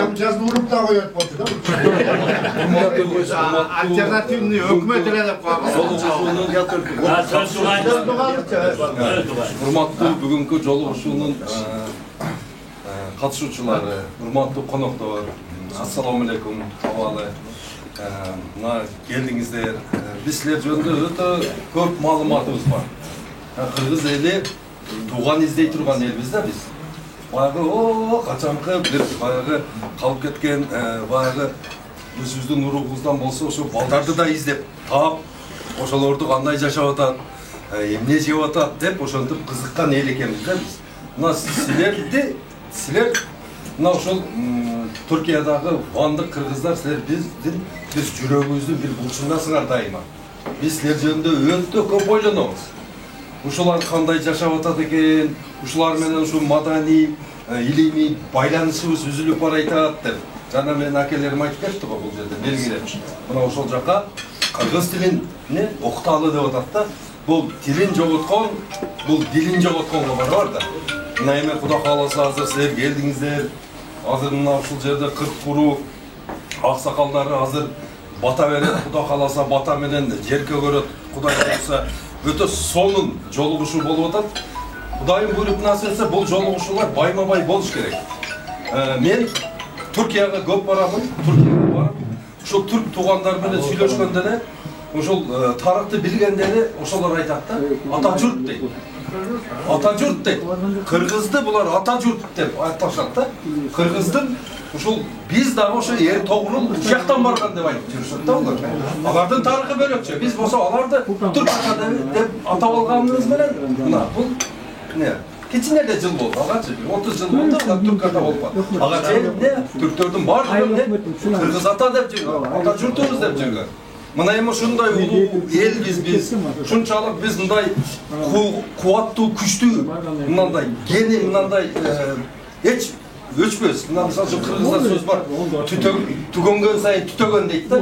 Жазды ұрып та қояды болды да. Альтернативный өкімет елеп Урматтуу бүгүнкү жолугушуунун катышуучулары, урматтуу коноктор, ассаламу алейкум, абалы. Мына келдиңиздер. Биз силер жөнүндө өтө көп маалыматыбыз бар. Кыргыз эли тууган издей турган элбиз да биз. Баягы качанкы бир баягы калып кеткен баягы өзүбүздүн уругубуздан болсо ошо балдарды да издеп таап, ошолорду кандай жашап атат, эмне жеп атат деп ошентип кызыккан эл экенбиз да биз. Мына силер мына ошол Түркиядагы вандык кыргыздар силер биздин жүрөгүбүздүн бир бурчундасыңар дайыма. Биз силер жөнүндө өтө көп ойлонобуз. Ушулар кандай жашап атат экен, ушулар менен ушу маданий, илимий байланышыбыз үзүлүп баратат деп. Жана менин акелерим айтып кетти го бул жерде белгилеп. Мына ошол жака кыргыз тилин окталы деп атат да. Бул тилин жоготкон, бул дилин жоготконго бар да. Мына эми Кудай кааласа азыр силер келдиңиздер. Азыр мына ушул жерде 40 куру аксакалдары азыр бата берет, Кудай кааласа бата менен жерге көрөт. Кудай кааласа өтө сонун жолугушуу болуп атат. Кудайым буйруп насip этсе бул жолугушуулар байма-бай болуш керек. Мен Түркияга көп барамын, Түркияга барып, ошол түрк туугандар менен сүйлөшкөндө эле, ошол тарыхты билгенде эле ошолор айтат да, ата журт дейт. Ата журт дейт. Кыргызды булар ата журт деп аташат да. Кыргыздын ушул биз дагы ошо эр тогурул ушактан барган деп айтып жүрүшөт да алар. Алардын тарыхы бөлөкчө. Биз болсо аларды түрк ата деп атап алганыбыз менен мына бул не кичинеле жыл болду. Агачы 30 жыл болду алар түрк ата болуп калды. Агачы түрктөрдүн баардыгы кыргыз ата деп жүргөн, ата журтубуз деп жүргөн. Мына эми ушундай улуу элбиз биз. Ушунчалык биз мындай кубаттуу, күчтүү, мындай гени мындай эч өчпөз. Мына мисалы үчүн кыргызда сөз бар. Түгөнгөн сайын түтөгөн дейт да.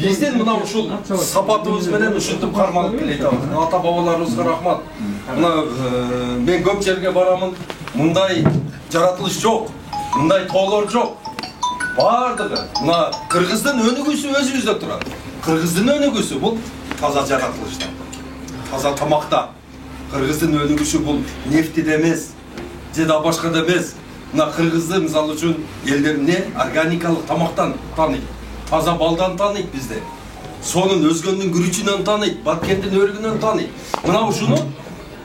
Биздин мына ушул сапатыбыз менен ушинтип кармалып келе атабыз. Ата бабаларыбызга рахмат. Мына мен көп жерге барамын. Мындай жаратылыш жок. Мындай тоолор жок. Бардыгы. Мына кыргыздын өнүгүүсү өзүбүздө турат. Кыргыздын өнүгүүсү бул таза жаратылышта. Таза тамакта. Кыргыздын өнүгүүсү бул нефтиде эмес, же да башкада эмес. Мына кыргызды мисалы үчүн элдер эмне органикалык тамактан тааныйт. Таза балдан тааныйт бизде. Сонун өзгөндүн күрүчүнөн тааныйт, баткендин өрүгүнөн тааныйт. Мына ушуну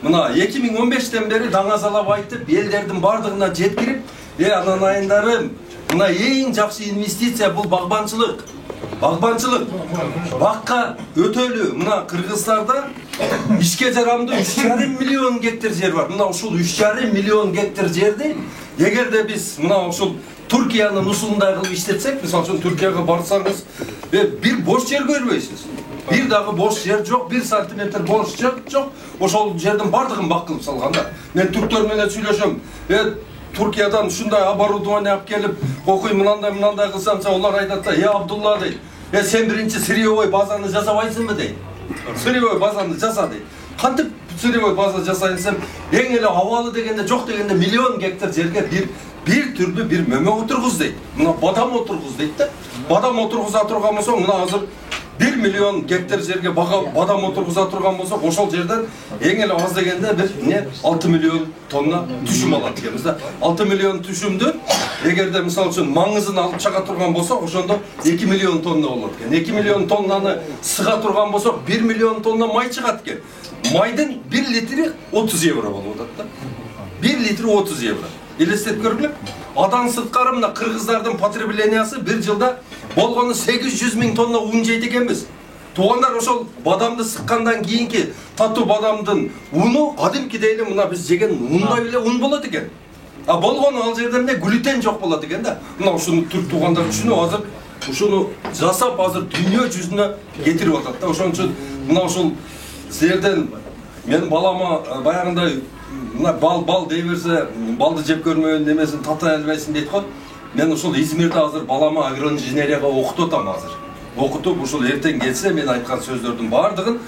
мына 2015-тен бери даңазалап айтып, элдердин бардыгына жеткирип, анан айындарым, мына эң жакшы инвестиция бул багбанчылык. Багбанчылык. Бакка өтөлүү. Мына Кыргызстанда ишке жарамдуу 3,5 миллион гектар жер бар. Мына ушул 3,5 миллион гектар жерди эгерде биз мына ушул Түркиянын усулундай кылып иштетсек, мисалы үчүн Түркияга барсаңыз, бир бош жер көрбөйсүз. Бир дагы бош жер жок, 1 сантиметр бош жер жок. Ошол жердин бардыгын бак кылып салганда. Мен түрктөр менен сүйлөшөм. Түркиядан ушундай оборудование алып келип, окуй мынандай кылсамча, олар айтат да, Абдулла дейт. Сен биринчи сырьевой базаны жасабайсыңбы дейт. Сырьевой базаны жаса дейт. Кантип сырьевой база жасайын десем, эң эле абалы дегенде жок дегенде миллион гектар жерге бир түрдүү бир мөмө отургуз дейт. Мына бадам отургуз дейт да. Бадам отургуза турган болсо, мына азыр 1 миллион гектар жерге бадам отургуза турган болсок, ошол жерден эң эле аз дегенде бир 6 миллион тонна түшүм алат экенбиз да. 6 миллион түшүмдү эгерде мисалы үчүн маңызын алып чыга турган болсок, ошондо 2 миллион тонна болот экен. 2 миллион тоннаны сыга турган болсок, 1 миллион тонна май чыгат экен. Майдын 1 литри 30 евро болуп атат да. 1 литри 30 евро. Элестетип көргүлө. Адан сырткары мына кыргыздардын потреблениясы бир жылда болгону 800 000 тонна ун жейт экенбиз. Туугандар ошол бадамды сыккандан кийинки татуу бадамдын уну кадимкидей эле мына биз жеген ундай эле ун болот экен. Болгону ал жерде эмне глютен жок болот экен да. Мына ушуну түрк туугандар түшүнүп азыр ушуну жасап азыр дүйнө жүзүнө кетирип атат да. Ошон үчүн мына ушул силерден мен балама баягындай мына бал дей берсе, балды жеп көрмөйүн немесин татай албайсың дейт го. Мен ушул Измирде азыр балама агроинженерияга окутуп атам азыр. Окутуп ушул эртең келсе мен айткан сөздөрдүн бардыгын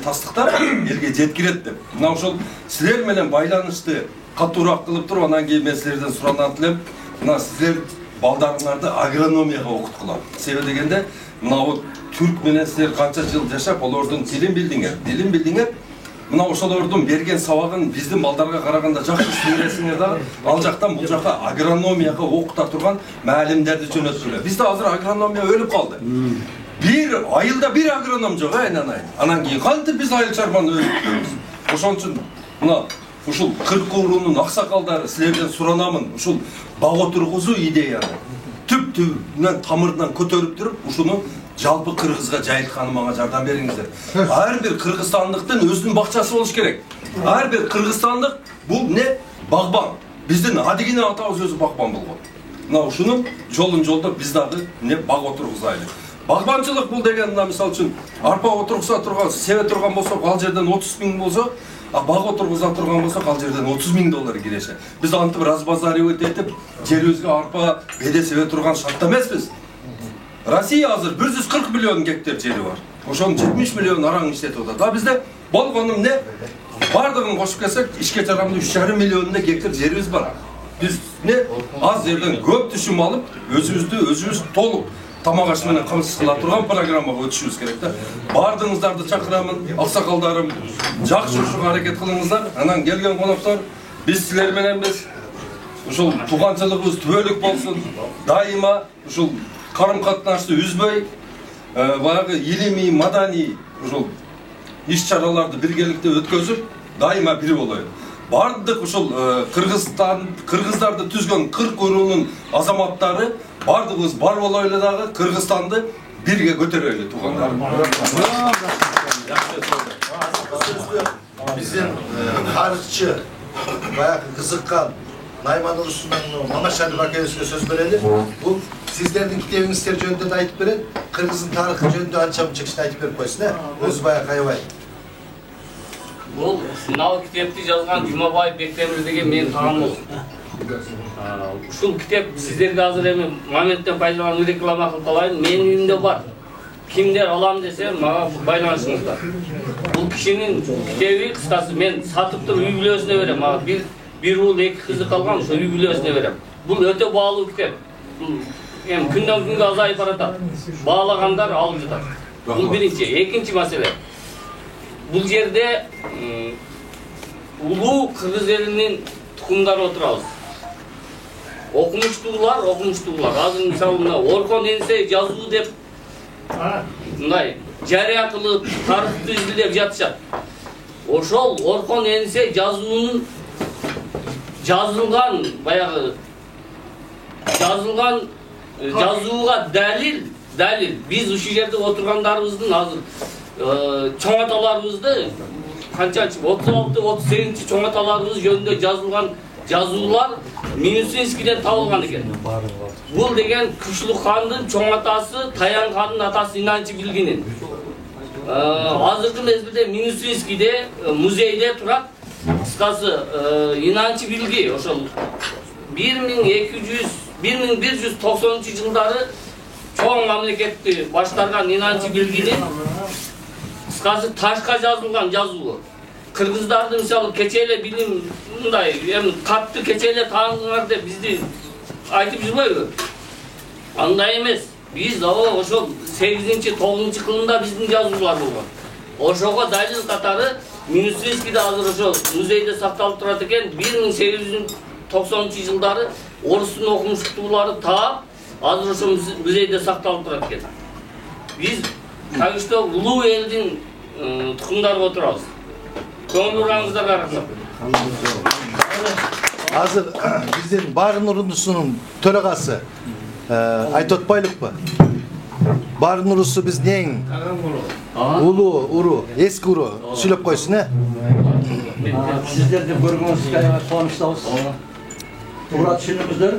тастыктап элге жеткирет деп. Мына ушул силер менен байланышты катуураак кылып туруп, анан кийин мен силерден суранат элем. Мына силер балдарыңарды агрономияға оқыткыла. Себеби дегенде, мына түрк менен силер канча жыл жашап, олордун тилин билдиңер. Мына ошолордун берген сабагын биздин балдарга караганда жакшы сиңиресиңер да, ал жактан бул жакка агрономияга окута турган маалимдерди жөнөткүлө. Бизде азыр агрономия өлүп калды. Bir ayılda bir agronom yok aynen. Anan ki kantı biz ayıl çarpanı öğretiyoruz. Oşon için buna uşul 40 urunun aksakalları sizlerden suranamın uşul bağ oturguzu ideyani. Tüp-tüpünden tamırından kötörüp durup uşunu жалпы Kırgızga жайылтканы мага жардам бериңиздер. Her bir Kırgızстанlıktın özünün bakçası oluş gerek. Her bir Kırgızstanlık bu ne? Bağban. Bizden adigine atağız özü bağban bulgun. Mына ушунун жолун биз дагы не баг отургузайлы. Багбанчылык бул деген мына мисалы үчүн арпа отургуза турган, себе турган болсок ал жерден 30 000 болсо, баг отургуза турган болсок ал жерден 30 000 доллар киреше. Биз антип разбазаривать этип, жерибизге арпа, беде себе турган шартта эмеспиз. Россия азыр 140 миллион гектар жери бар. Ошонун 70 миллион араң иштетип атат. А бизде болгону эмне? Бардыгын кошуп келсек, ишке жарамдуу 3,5 миллион гектар жерибиз бар. Biz ne az yerden көп düşüm alıp özümüz толук тамак аш менен кымсыз кыла турган программага өтүшүбүз керек да. Бардыгыңыздарды чакырамын, аксакалдарым, жакшы ушуга аракет кылыңыздар. Анан келген коноктор, биз силер мененбиз. Ушул тууганчылыгыбыз түбөлүк болсун. Дайыма ушул карым-катнашты үзбөй, баягы илимий, маданий ушул иш-чараларды биргеликте өткөзүп, дайыма бир болойлу. Бардык ушул Кыргыздарды түзгөн 40 урунун азаматтары бардыгыбыз бар болойлу дагы Кыргызстанды бирге көтөрөйлү туугандар. Bizim tarihçi, bayağı kızıkkan Nayman Ulusu'ndan Mamaşani Bakayos'una söz verelim. Bu sizlerin kitebinizler jönünde de aytıp verin. Kırgız'ın tarihi jönünde ançamı çıkışını aytıp verip koysun. Özü bayağı kayvay. Бұл мынау кітепті жазған Жұмабай Бектемір деген менің тағам болсын. Ушул кітеп сіздерге азыр эми моменттен пайдаланып реклама кылып калайын. Менин үйүмдө бар. Кимдер алам десе, мага байланышыңыздар. Бул кишинин китеби кыскасы мен сатып туруп үй бүлөсүнө берем. Мага бир уул эки кызы калган, ошо үй бүлөсүнө берем. Бул өтө баалуу китеп. Эми күндөн күнгө азайып баратат. Баалагандар алып жатат. Бул биринчи. Экинчи маселе. Бұл жерде улуу кыргыз элинин тукумдары отурабыз. Окумуштуулар. Азыр мисалы мына Оркон Энсей жазуу деп мындай жарыя кылып, тарыхты изилдеп жатышат. Ошол Оркон Энсей жазуунун жазылган баягы жазууга далил биз ушул жерде отургандарыбыздын азыр чоң аталарыбызды канчанчы 36-38 чоң аталарыбыз жөнүндө жазылган жазуулар Минусинскийден табылган экен. Бул деген Күчлүк хандын чоң атасы, Таян хандын атасы Инанчы Билгинин. Азыркы мезгилде Минусинскийде музейде турат. Кыскасы Инанчы Билги ошол 1190 жылдары чоң мамлекетти баштарган Инанчы Билгинин кыскасы ташка жазылган жазуу. Кыргыздарды мисалы кечеле билим мындай, эми катты кечеле тааныңар деп бизди айтып жүрбөйбү? Андай эмес. Биз ошол 8-9 кылымда биздин жазуулар болгон. Ошого далил катары Минусинскийде азыр ошо музейде сакталып турат экен. 1890 жылдары орустун окумуштуулары таап, азыр ошо музейде сакталып турат экен. Биз так что улуу элдин тукумдары отурабыз. Көңүл ураңыздарга рахмат. Hazır bizim Barın Urusu'nun töragası Aytot Baylıkpı. Barın Urusu biz neyin? Ulu, uru, eski uru söylep koysun ne? Sizler de görgünüzde tanıştınız. Murat Şenimizler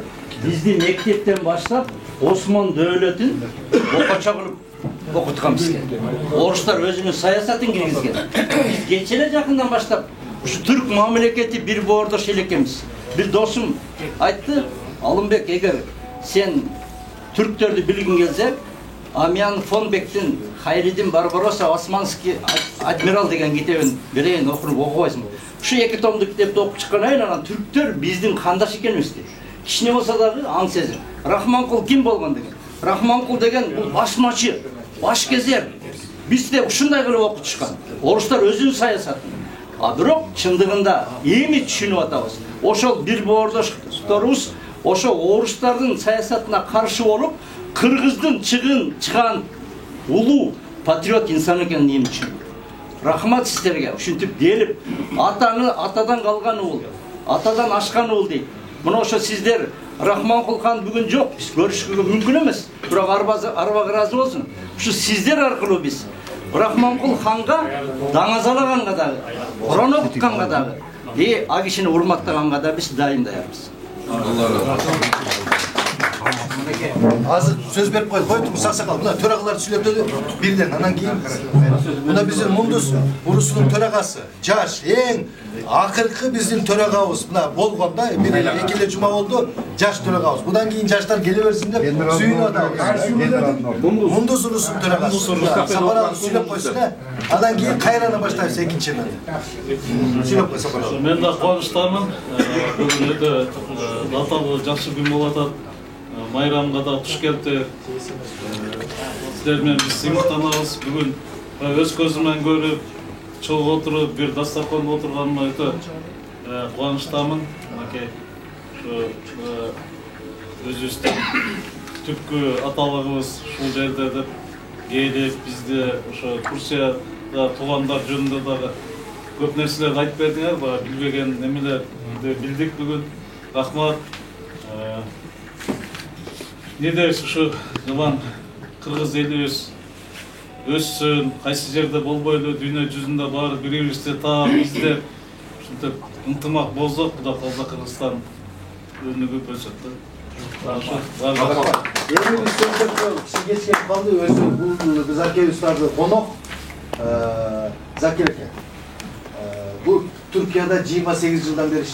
bizde mektepten başlap Osman Devlet'in okaça kılıp okutkan bizge. Oruslar özünün sayasatın girgizgen. Biz geçene yakından başlap şu Türk mamleketi bir bordo şelekemiz. Bir dostum ayttı, Alınbek eğer sen Türklerdi bilgin gelse Amyan von Beck'tin Hayriddin Barbarossa Osmanski Admiral деген kitebin bireyin okunup okuyaysın. Şu iki tomduk kitepte okup çıkan aynen Türkler bizden kandaş ekenimiz. кичине болса дагы аң сезим. Рахманкул ким болгон деген? Рахманкул деген бул башмачы, башкезер. Бизде ушундай кылып окутушкан. Орустар өзүнүн саясатын. А бирок чындыгында эми түшүнүп атабыз. Ошол бир боордошторубуз ошо орустардын саясатына каршы болуп, кыргыздын чыган улуу патриот инсан экенин эми түшүндүк. Рахмат сиздерге. Ушинтип делип, атадан калган уул, атадан ашкан уул дейт. Мына ошо сиздер Рахманкул хан бүгүн жок, биз көрүшкөнгө мүмкүн эмес. Бирок арбага ыраазы болсун. Ушу сиздер аркылуу биз Рахманкул ханга даңазалаганга дагы, Куран окутканга дагы, а кишини урматтаганга да биз дайындаябыз. Азыр сөз берип коелу. Кой туруңуз аксакал. Мына төрагалар сүйлөп бирден анан кийин. Мына биздин Мундус урусунун төрагасы. Жаш, эң акыркы биздин төрагабыз. Мына болгон да, бир экеле жума болду. Жаш төрагабыз. Будан кийин жаштар келе берсин деп сүйүнүп атабыз. Мундус урусунун төрагасы. Сапаралы сүйлөп койсун. Андан кийин кайраны баштайбыз экинчи мен. Сүйлөп кой Сапаралы. Мен да кубанычтамын. Бүгүн өтө даталуу жакшы күн болуп атат. Майрамга да туш келди. Сиздер менен биз сыймыктанабыз. Бүгүн өз көзүм менен көрүп, чогуу отуруп, бир дастарканда отурганыма өтө кубанычтамын. Мынакей ушу өзүбүздүн түпкү аталыгыбыз ушул жерде деп келип, бизде ошо Турцияда туугандар жөнүндө дагы көп нерселерди айтып бердиңер. Баягы билбеген немелерди билдик бүгүн. Рахмат. Не дейсиз, ушу жаман кыргыз элибиз өссүн, кайсы жерде болбойлу, дүйнө жүзүндө баары бири-бирибизди таап, издеп, ушинтип ынтымак болсок, Кудай кааласа Кыргызстан өнүгүп өсөт да. Эми биз сөздөп киши кеч келип калды. Өзү бул Закир устазы конок Закир экен. Бул Түркияда 28 жылдан бери